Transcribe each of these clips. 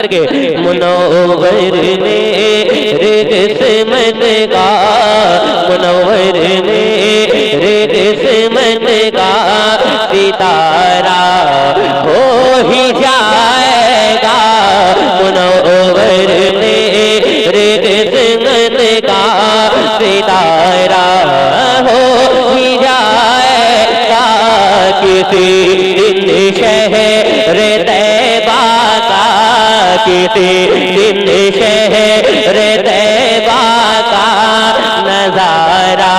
मुनव्वर ने रे किस्मत का, मुनव्वर ने रे किस्मत का सितारा हो ही जाएगा। मुनव्वर ने रे किस्मत का सितारा हो ही जाएगा। किसी दिन शहर तैबा का, किसी दिन शहर तैबा का नजारा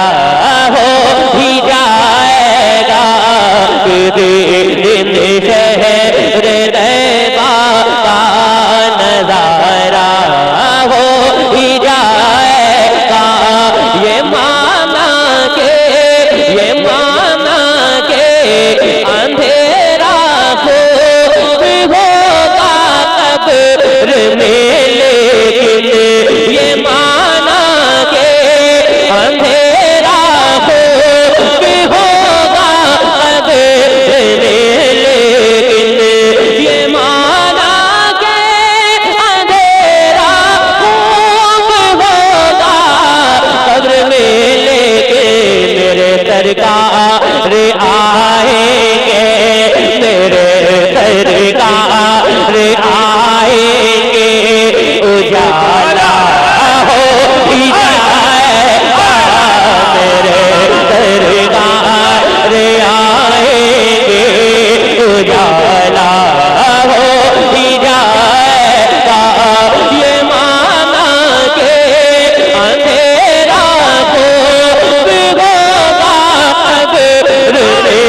हो ही जाएगा। किसी दिन शहर तैबा का नजारा हो ही जाएगा। ये माना के अंधेरा हो होगा कब्र में, लेकिन ये माना के अंधेरा हो होगा कब्र में, लेकिन ये माना के अंधेरा हो होगा कब्र में, लेकिन मेरे सरकार आएंगे, मेरे सरकार आएंगे, उजाला हो ही जाएगा। मेरे सरकार आएंगे, उजाला हो ही जाएगा। ये माना के अंधेरा हो होगा कब्र में,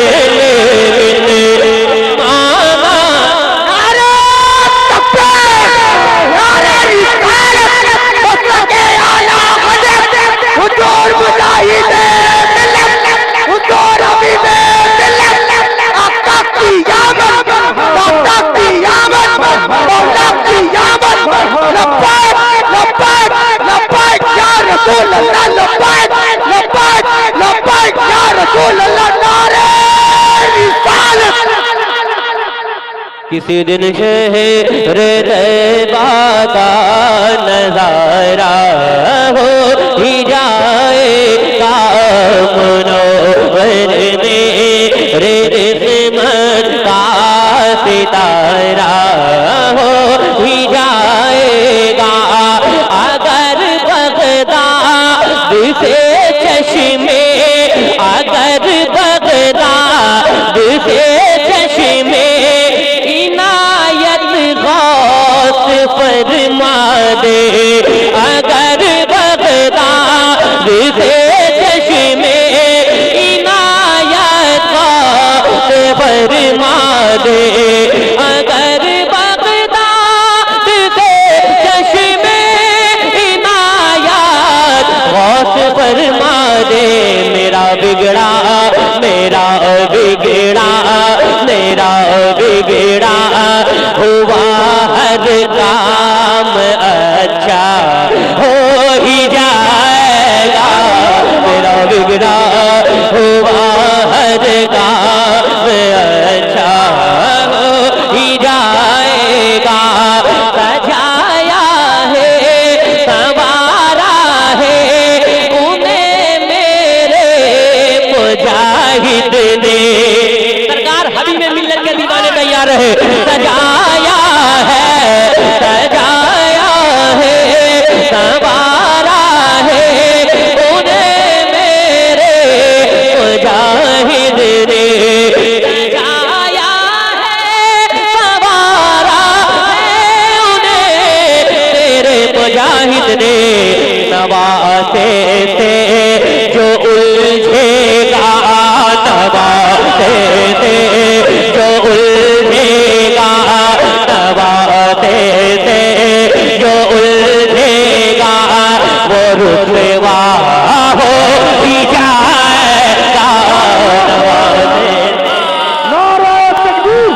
किसी दिन शहर तैबा का नजारा हो ही जाएगा। मुनव्वर ने रे किस्मत का सितारा हो ही जाएगा। अगर बगदाद से चश्मे, अगर बगदाद से चश्मे फरमा दे, अगर बगदाद से चश्मे इनायत फरमा दे, अगर बगदाद से चश्मे इनायत फरमा दे। मेरा बिगड़ा मेरा बिगड़ा मेरा बिगड़ा हुआ हर काम अच्छा हो ही जाएगा। मेरा बिगड़ा हुआ हर काम अच्छा हो ही जाएगा। सजाया है संवारा है उन्हें मेरे मुजाहिद ने, सरकार हबीब में मिलने के दीवाने तैयार है। सजाया है संवारा है उन्हें मेरे मुजाहिद ने, सजाया है संवारा है उन्हें मेरे मुजाहिद ने। नवासे से जो उलझेगा, नवासे से जो उलझेगा, नवासे से जो उलझेगा वो रुसवा हो ही जाएगा। नारे तकबीर,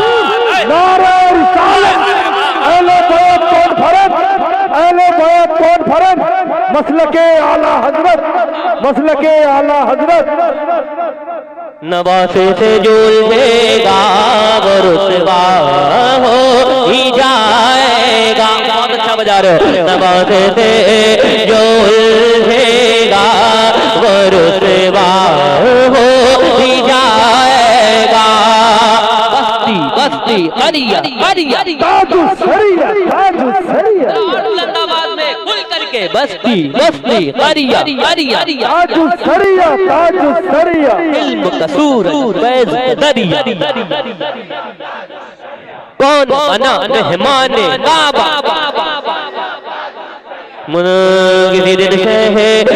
नारे रिसालत, अहले बैत कॉन्फ्रेंस, अहले बैत कॉन्फ्रेंस, मसलके आला हजरत, मसलके आला हजरत। नवासे से जुल देगा वो रुसवा हो ही जाए जाएगा। बहुत अच्छा बजा रहे हो। नवाज से जो उलझेगा वो रुसवा हो ही जाएगा। बस्ती बस्ती अरिया अरिया ताजु सरिया ताजु सरिया बुलंदाबाद में खुल करके बस्ती बस्ती अरिया अरिया ताजु सरिया ताजु सरिया इल्म कसूर फैज़ दरिया। कौन बना मेहमान काबा मुनगिर शहर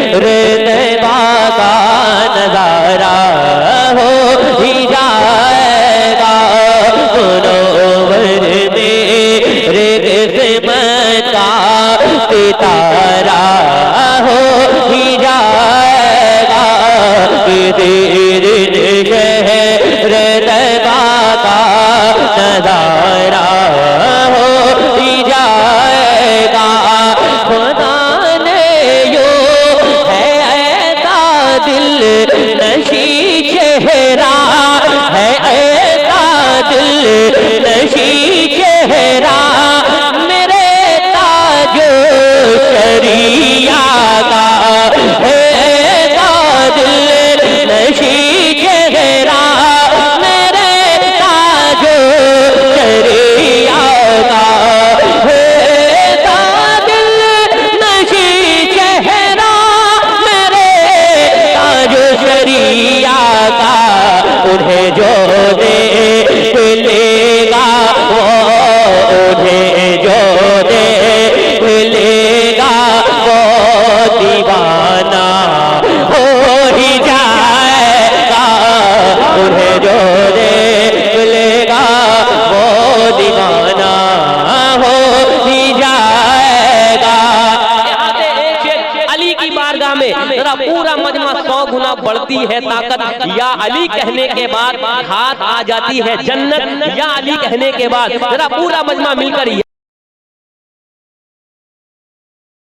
तैबा का नजारा हो ही जाएगा। मुनव्वर मेरे किस्मत का सितारा हो ही जाएगा। किसी शहर तैबा का नजारा हो ही जाएगा। खुदा ने यो है ऐसा दिल नशी चेहरा है ऐसा दिल नशी चेहरा मेरे ताजो शरिया का है ऐसा दिल नशी चेहरा मेरे ताजो शरिया का है ऐसा दिल नशी चेहरा मेरे ताजो शरिया का। उन्हें जो देख लेगा वो उन्हें जो देख लेगा वो दीवाना हो ही जाएगा। उन्हें जो देख लेगा वो दीवाना हो ही जाएगा। यहाँ पे एक शेर अली की बारगाह में जरा पूरा मजमा 100 गुना बढ़ती है ताकत। या अली कहने के बाद हाथ आ जाती है जन्नत। या अली कहने के बाद जरा पूरा मजमा मिलकर